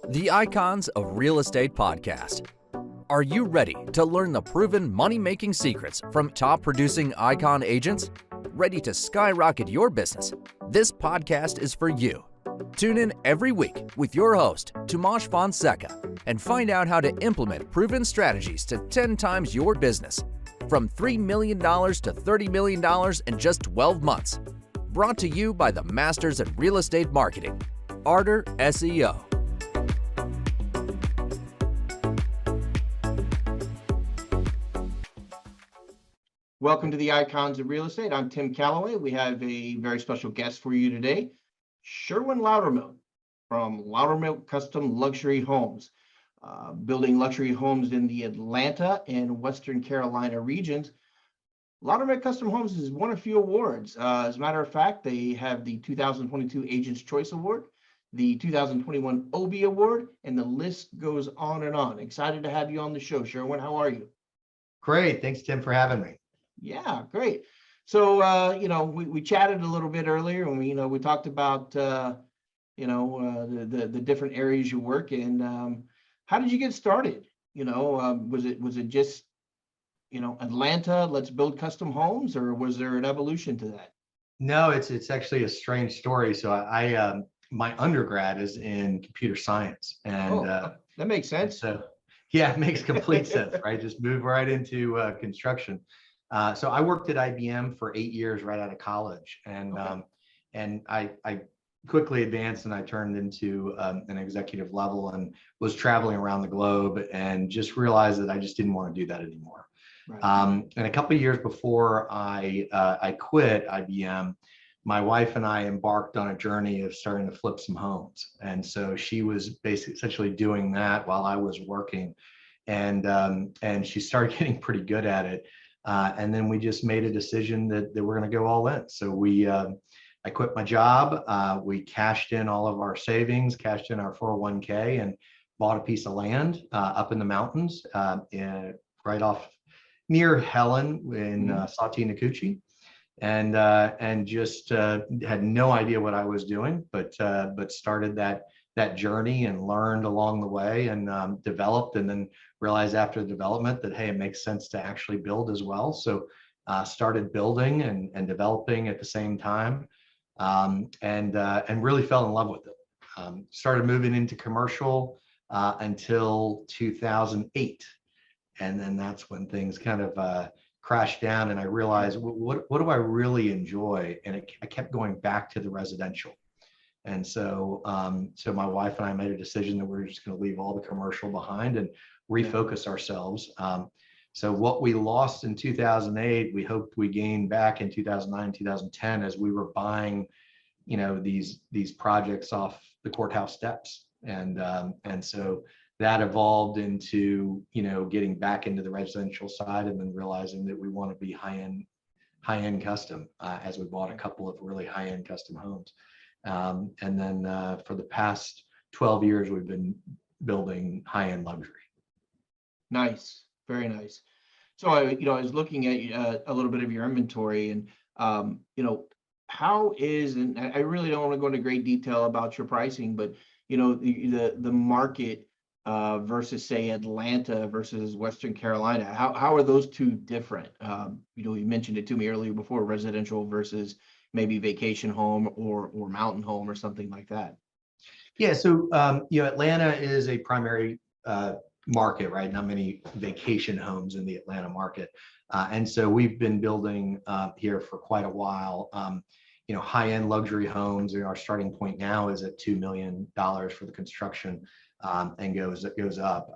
The Icons of Real Estate Podcast. Are you ready to learn the proven money-making secrets from top-producing Icon agents? Ready to skyrocket your business? This podcast is for you. Tune in every week with your host, Tomasz Fonseca, and find out how to implement proven strategies to 10 times your business, from $3 million to $30 million in just 12 months. Brought to you by the Masters at Real Estate Marketing, Arter SEO. Welcome to the Icons of Real Estate. I'm Tim Calloway. We have a very special guest for you today, Sherwin Loudermilk from Loudermilk Custom Luxury Homes, building luxury homes in the Atlanta and Western Carolina regions. Loudermilk Custom Homes has won a few awards. As a matter of fact, they have the 2022 Agent's Choice Award, the 2021 Obie Award, and the list goes on and on. Excited to have you on the show, Sherwin. How are you? Great. Thanks, Tim, for having me. Yeah, great. So, we chatted a little bit earlier, and we talked about, the different areas you work in. How did you get started? Was it just, Atlanta, let's build custom homes, or was there an evolution to that? No, it's actually a strange story. So I my undergrad is in computer science, and that makes sense. So yeah, it makes complete sense, right? Just move right into construction. So I worked at IBM for 8 years right out of college, and I quickly advanced and I turned into an executive level and was traveling around the globe and just realized that I just didn't want to do that anymore. Right. And a couple of years before I quit IBM, my wife and I embarked on a journey of starting to flip some homes, and so she was basically essentially doing that while I was working, and she started getting pretty good at it. And then we just made a decision that we're going to go all in. So I quit my job. We cashed in all of our savings, cashed in our 401k, and bought a piece of land up in the mountains, right off near Helen in Sati Nakuchi, and just had no idea what I was doing, but started that journey and learned along the way, and developed, and then realized after the development that, hey, it makes sense to actually build as well. So started building and developing at the same time, and really fell in love with it. Started moving into commercial until 2008. And then that's when things kind of crashed down, and I realized, what do I really enjoy? And I kept going back to the residential. And so my wife and I made a decision that we're just going to leave all the commercial behind and refocus ourselves. So what we lost in 2008, we hoped we gained back in 2009, 2010, as we were buying, these projects off the courthouse steps. And so that evolved into, getting back into the residential side, and then realizing that we want to be high-end custom, as we bought a couple of really high-end custom homes. And then for the past 12 years, we've been building high-end luxury. Nice, very nice. So I was looking at a little bit of your inventory, and how is, and I really don't want to go into great detail about your pricing, but the market versus, say, Atlanta versus Western Carolina, how are those two different? You mentioned it to me earlier before, residential versus maybe vacation home or mountain home or something like that. Yeah, so Atlanta is a primary market, right? Not many vacation homes in the Atlanta market, and so we've been building here for quite a while. High-end luxury homes. Our starting point now is at $2 million for the construction, and goes up.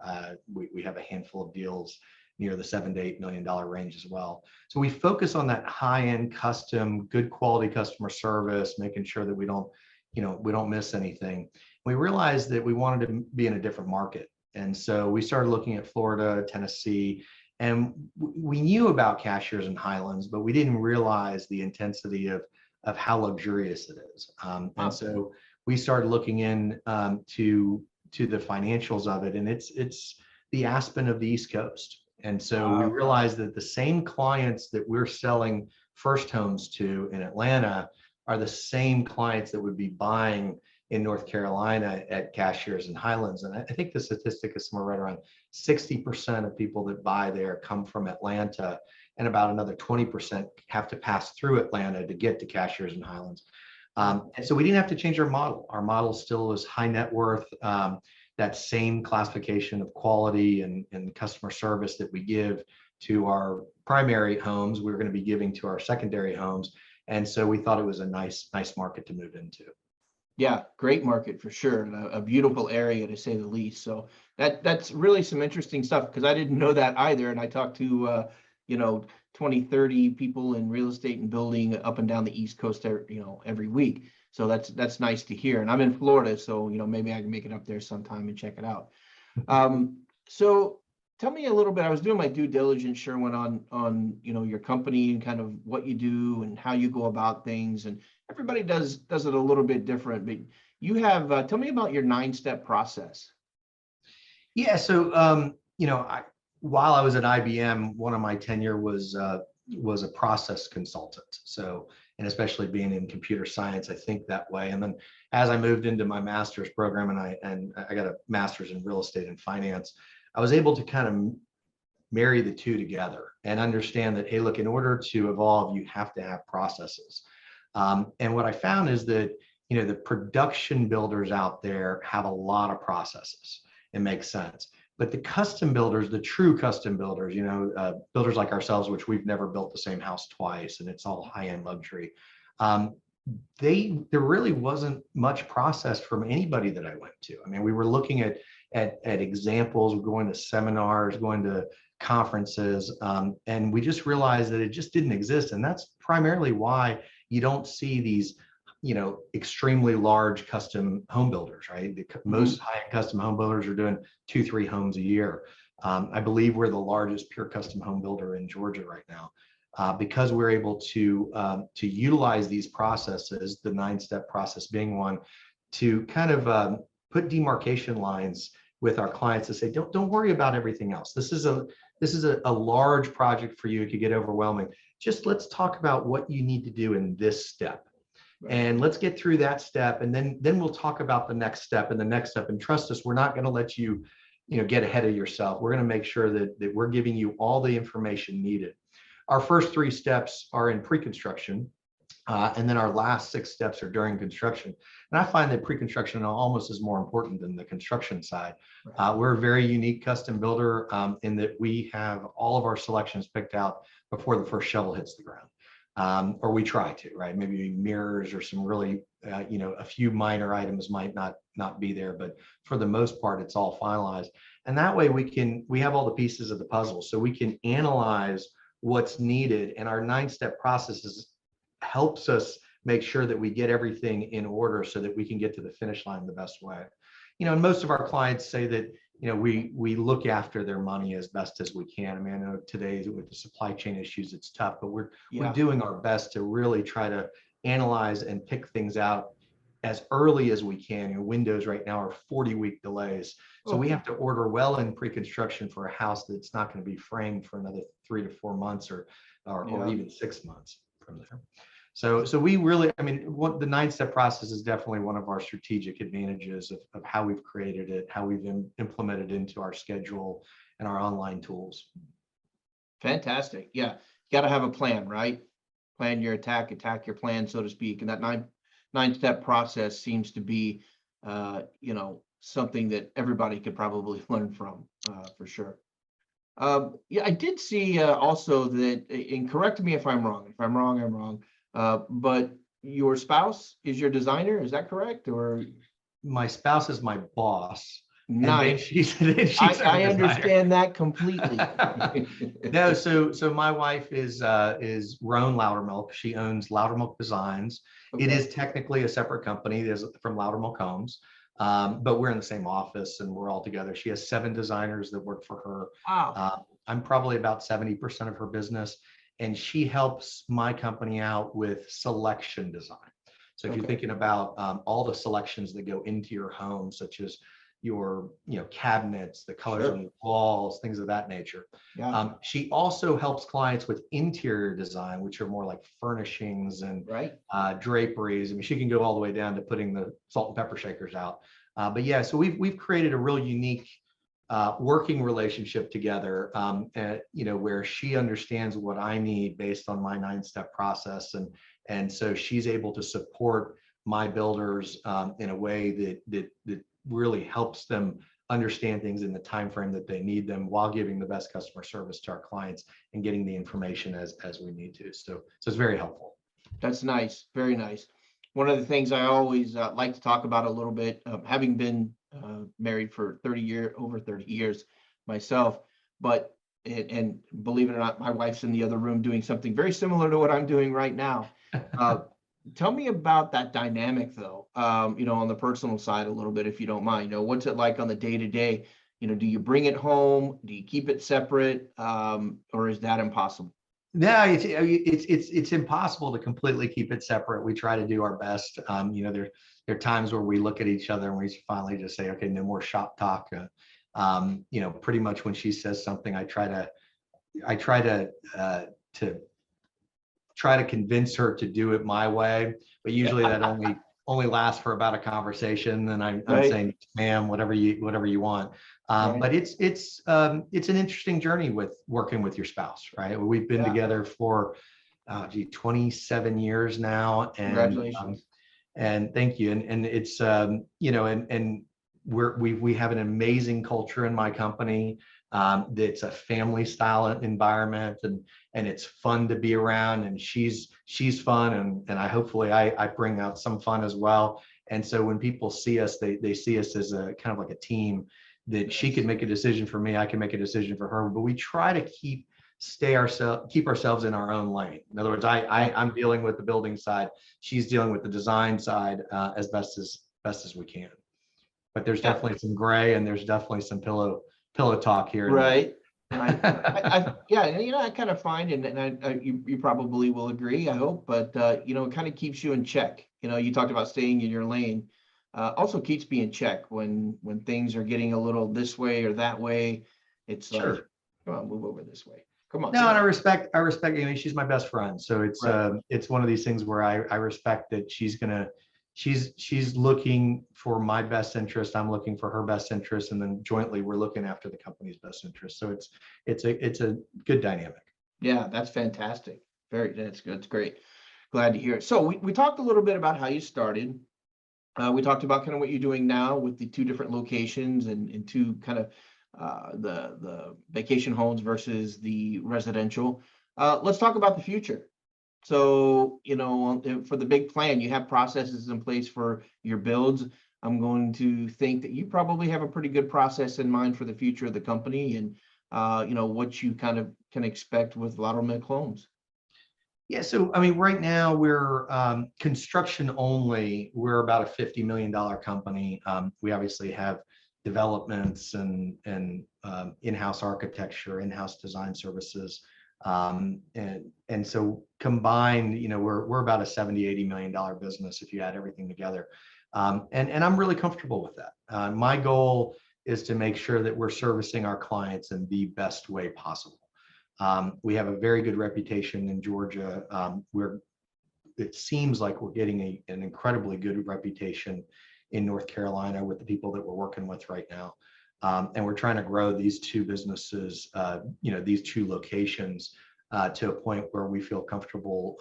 We have a handful of deals near the $7 to $8 million range as well. So we focus on that high-end custom, good quality customer service, making sure that we don't miss anything. We realized that we wanted to be in a different market, and so we started looking at Florida, Tennessee, and we knew about Cashiers and Highlands, but we didn't realize the intensity of how luxurious it is. And so we started looking in to the financials of it, and it's the Aspen of the East Coast. And so we realized that the same clients that we're selling first homes to in Atlanta are the same clients that would be buying in North Carolina at cashiers in Highlands. And I think the statistic is somewhere right around 60% of people that buy there come from Atlanta, and about another 20% have to pass through Atlanta to get to cashiers in Highlands. And so we didn't have to change our model. Our model still is high net worth, that same classification of quality and customer service that we give to our primary homes, we're going to be giving to our secondary homes. And so we thought it was a nice market to move into. Yeah, great market for sure, and a beautiful area to say the least. So that's really some interesting stuff, because I didn't know that either. And I talked to 20, 30 people in real estate and building up and down the East Coast, every week. So that's nice to hear. And I'm in Florida, so maybe I can make it up there sometime and check it out. So tell me a little bit. I was doing my due diligence, Sherwin, on your company and kind of what you do and how you go about things. And everybody does it a little bit different. But you have tell me about your 9-step process. Yeah. So while I was at IBM, one of my tenure was a process consultant. So, and especially being in computer science, I think that way. And then as I moved into my master's program, and I got a master's in real estate and finance, I was able to kind of marry the two together and understand that, hey, look, in order to evolve, you have to have processes. And what I found is that, the production builders out there have a lot of processes. It makes sense. But the custom builders, the true custom builders, builders like ourselves, which we've never built the same house twice, and it's all high-end luxury. There really wasn't much process from anybody that I went to. I mean, we were looking at examples, going to seminars, going to conferences, and we just realized that it just didn't exist. And that's primarily why you don't see these extremely large custom home builders, right? Most high-end custom home builders are doing 2-3 homes a year. I believe we're the largest pure custom home builder in Georgia right now, because we're able to utilize these processes, the 9-step process being one, to kind of put demarcation lines with our clients to say, don't worry about everything else. This is a large project for you. It could get overwhelming. Just let's talk about what you need to do in this step. And let's get through that step, and then we'll talk about the next step and the next step. And trust us, we're not going to let you, get ahead of yourself. We're going to make sure that we're giving you all the information needed. Our first 3 steps are in pre-construction, and then our last 6 steps are during construction. And I find that pre-construction almost is more important than the construction side. We're a very unique custom builder in that we have all of our selections picked out before the first shovel hits the ground. Or we try to, right? Maybe mirrors or some really, a few minor items might not be there, but for the most part, it's all finalized. And that way we have all the pieces of the puzzle, so we can analyze what's needed. And our 9-step processes helps us make sure that we get everything in order so that we can get to the finish line the best way. And most of our clients say that, we look after their money as best as we can. I mean, I know today with the supply chain issues, it's tough, but we're doing our best to really try to analyze and pick things out as early as we can. Windows right now are 40-week delays. So we have to order well in pre-construction for a house that's not going to be framed for another 3 to 4 months or even 6 months from there. So we really, the 9-step process is definitely one of our strategic advantages of how we've created it, how we've implemented into our schedule and our online tools. Fantastic. Yeah. You got to have a plan, right? Plan your attack your plan, so to speak. And that 9-step process seems to be, something that everybody could probably learn from, for sure. I did see also that, and correct me if I'm wrong. If I'm wrong, I'm wrong. But your spouse is your designer, is that correct? Or my spouse is my boss. Nice. I understand that completely. No, so my wife is Roan Loudermilk. She owns Loudermilk Designs. Okay. It is technically a separate company. There's from Loudermilk Homes, but we're in the same office and we're all together. She has 7 designers that work for her. Wow. I'm probably about 70% of her business, and she helps my company out with selection design. So if you're thinking about all the selections that go into your home, such as cabinets, the colors Sure. on the walls, things of that nature. Yeah. She also helps clients with interior design, which are more like furnishings and Right. draperies. I mean, she can go all the way down to putting the salt and pepper shakers out. But yeah, so we've created a real unique working relationship together, where she understands what I need based on my 9-step process, and so she's able to support my builders in a way that really helps them understand things in the time frame that they need them, while giving the best customer service to our clients and getting the information as we need to. So it's very helpful. That's nice. Very nice. One of the things I always like to talk about a little bit, having been married for over 30 years myself, but and believe it or not, my wife's in the other room doing something very similar to what I'm doing right now. Tell me about that dynamic though, on the personal side a little bit, if you don't mind. What's it like on the day to day? Do you bring it home? Do you keep it separate? Or is that impossible? No, it's impossible to completely keep it separate. We try to do our best. There are times where we look at each other and we finally just say, okay, no more shop talk. Pretty much when she says something, I try to convince her to do it my way, but usually that only lasts for about a conversation. And I'm Right. saying, ma'am, whatever you want. Right. But it's an interesting journey with working with your spouse, right? We've been Yeah. together for 27 years now, Congratulations. and thank you. And it's and we have an amazing culture in my company. That's a family style environment, and it's fun to be around, and she's fun, and I bring out some fun as well. And so when people see us, they see us as a kind of like a team, that she can make a decision for me, I can make a decision for her, but we try to keep ourselves in our own lane. In other words, I'm dealing with the building side, she's dealing with the design side, as best as we can. But there's definitely some gray, and there's definitely some pillow talk here. Right. Right. Yeah, and I kind of find, and you probably will agree, I hope, but it kind of keeps you in check. You talked about staying in your lane. Also keeps me in check when things are getting a little this way or that way. It's Sure. like, come on, move over this way. Come on. No, and I respect, she's my best friend. So Right. it's one of these things where I respect that she's looking for my best interest. I'm looking for her best interest. And then jointly we're looking after the company's best interest. So it's a good dynamic. Yeah, that's fantastic. That's good. It's great. Glad to hear it. So we talked a little bit about how you started. We talked about kind of what you're doing now with the two different locations and two kind of the vacation homes versus the residential. Let's talk about the future. So, for the big plan, you have processes in place for your builds. I'm going to think that you probably have a pretty good process in mind for the future of the company, and what you kind of can expect with Loudermilk Homes. Yeah, so I mean, right now we're construction only. We're about a $50 million company. We obviously have developments and in-house architecture, in-house design services, and so combined, we're about a $70-80 million business if you add everything together. And I'm really comfortable with that. My goal is to make sure that we're servicing our clients in the best way possible. We have a very good reputation in Georgia. It seems like we're getting an incredibly good reputation in North Carolina with the people that we're working with right now. And we're trying to grow these two businesses, these two locations, to a point where we feel comfortable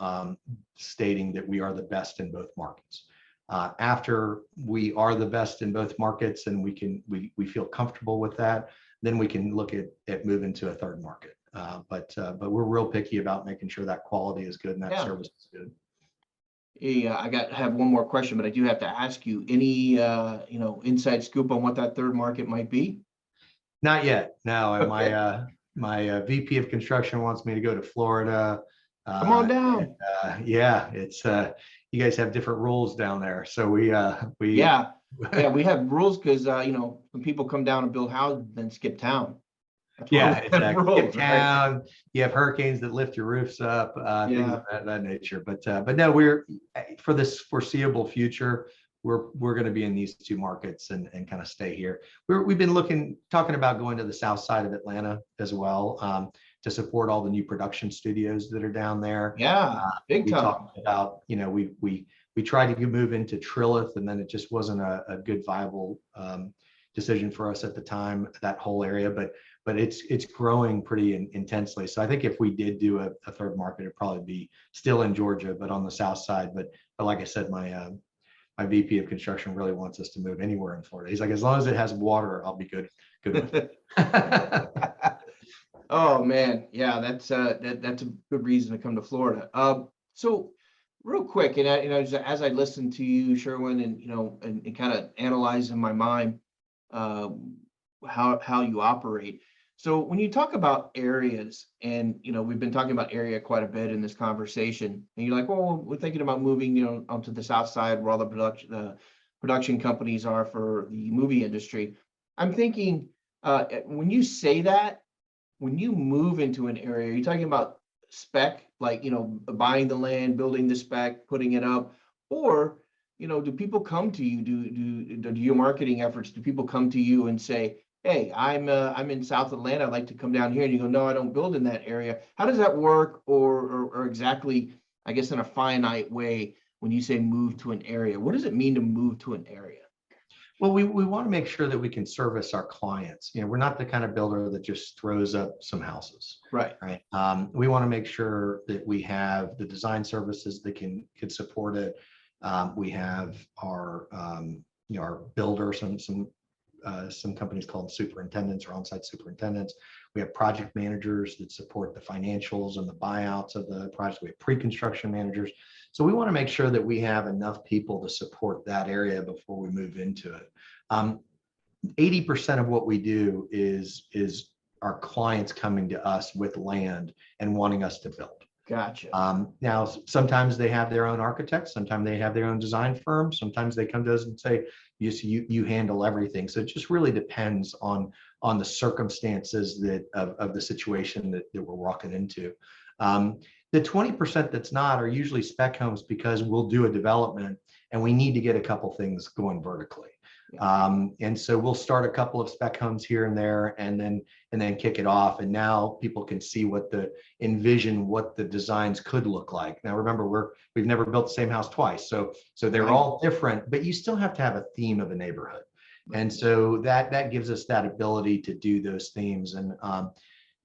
stating that we are the best in both markets. After we are the best in both markets and we feel comfortable with that, then we can look at moving to a third market. But we're real picky about making sure that quality is good and that service is good. Yeah, have one more question, but I do have to ask you, any inside scoop on what that third market might be? Not yet. No, Okay. my VP of construction wants me to go to Florida. Come on down. Yeah, it's you guys have different rules down there, so we Yeah, we have rules because when people come down and build houses, then skip town. That's why we have exactly. rules, Town, right? you have hurricanes that lift your roofs up, things Yeah. of that nature. But no, we're for this foreseeable future, we're going to be in these two markets and kind of stay here. We've been talking about going to the south side of Atlanta as well, to support all the new production studios that are down there. Yeah, big We time. talked about, we tried to move into Trilith, and then it just wasn't a good viable decision for us at the time, that whole area, but it's growing pretty intensely. So I think if we did do a third market, it'd probably be still in Georgia, but on the south side. But like I said, my VP of construction really wants us to move anywhere in Florida. He's like, as long as it has water, I'll be good with it. Oh man, yeah, that's a good reason to come to Florida. So real quick, and as I listen to you, Sherwin, and and kind of analyze in my mind how you operate. So when you talk about areas, and we've been talking about area quite a bit in this conversation, and you're like, well, we're thinking about moving, onto the south side where all the production companies are for the movie industry. I'm thinking, when you say that, when you move into an area, are you talking about spec, like, buying the land, building the spec, putting it up, or, do people come to you, do your marketing efforts, do people come to you and say, hey, I'm in South Atlanta, I'd like to come down here, and you go, no, I don't build in that area. How does that work, or exactly, I guess, in a finite way, when you say move to an area, what does it mean to move to an area? Well, we want to make sure that we can service our clients. We're not the kind of builder that just throws up some houses. Right. Right. We want to make sure that we have the design services that can support it. We have our our builder, some companies called superintendents or on-site superintendents. We have project managers that support the financials and the buyouts of the project. We have pre-construction managers. So we want to make sure that we have enough people to support that area before we move into it. 80% of what we do is our clients coming to us with land and wanting us to build. Gotcha. Now, sometimes they have their own architects, sometimes they have their own design firm, sometimes they come to us and say, you handle everything. So it just really depends on the circumstances of the situation that we're walking into. The 20% that's not are usually spec homes, because we'll do a development and we need to get a couple things going vertically. And so we'll start a couple of spec homes here and there, and then kick it off. And now people can see envision what the designs could look like. Now, remember, we've never built the same house twice. So they're all different, but you still have to have a theme of a neighborhood. And so that gives us that ability to do those themes.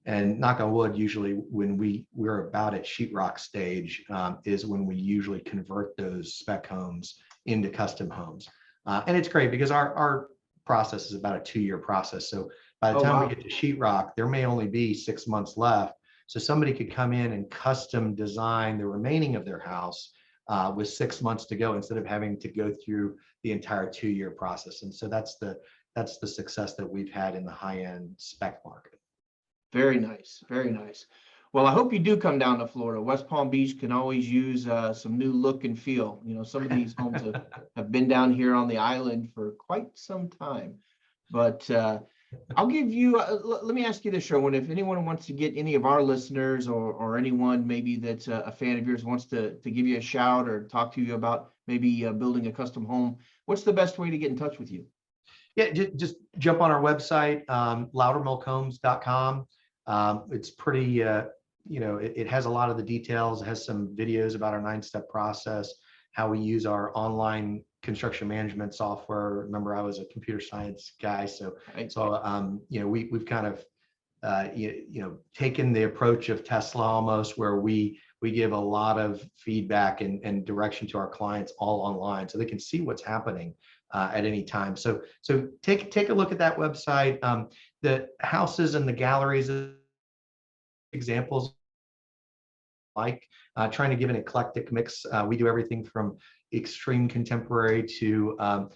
And knock on wood, usually when we're about at sheetrock stage, is when we usually convert those spec homes into custom homes. And it's great because our process is about a 2-year process. So by the time we get to sheetrock, there may only be 6 months left. So somebody could come in and custom design the remaining of their house with 6 months to go, instead of having to go through the entire 2-year process. And so that's the success that we've had in the high-end spec market. Very nice. Very nice. Well, I hope you do come down to Florida. West Palm Beach can always use some new look and feel. Some of these homes have been down here on the island for quite some time. But I'll give you, let me ask you this, Sherwin. If anyone wants to get any of our listeners, or anyone maybe that's a fan of yours wants to give you a shout or talk to you about maybe building a custom home, what's the best way to get in touch with you? Yeah, just jump on our website, loudermilkhomes.com. It's pretty, it has a lot of the details. It has some videos about our 9-step process, how we use our online construction management software. Remember, I was a computer science guy, so we've kind of taken the approach of Tesla almost, where we give a lot of feedback and direction to our clients all online, so they can see what's happening at any time. So take a look at that website. The houses and the galleries, examples, trying to give an eclectic mix. We do everything from extreme contemporary to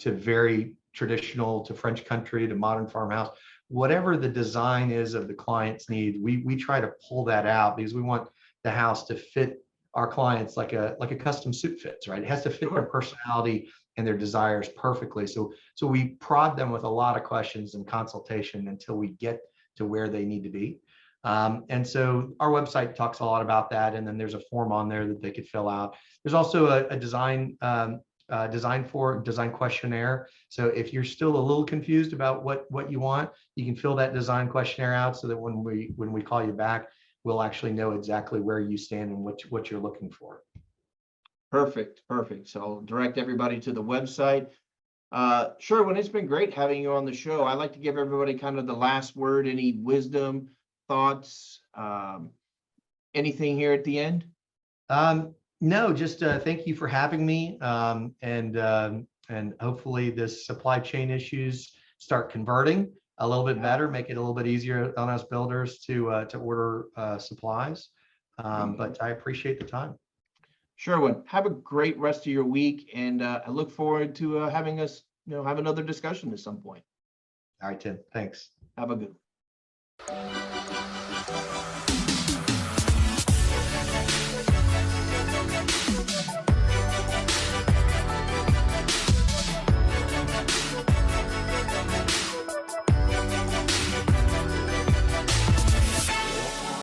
very traditional, to French country, to modern farmhouse. Whatever the design is of the client's need, we try to pull that out, because we want the house to fit our clients like a custom suit fits, right? It has to fit their personality and their desires perfectly. So we prod them with a lot of questions and consultation until we get to where they need to be. And so our website talks a lot about that. And then there's a form on there that they could fill out. There's also a design design questionnaire. So if you're still a little confused about what you want, you can fill that design questionnaire out so that when we call you back, we'll actually know exactly where you stand and what you're looking for. Perfect, perfect. So I'll direct everybody to the website. Sherwin, it's been great having you on the show. I like to give everybody kind of the last word, any wisdom, thoughts, anything here at the end? No, just thank you for having me. And hopefully this supply chain issues start converting a little bit better, make it a little bit easier on us builders to order supplies. But I appreciate the time. Sherwin, have a great rest of your week, and I look forward to having us, have another discussion at some point. All right, Tim. Thanks. Have a good one.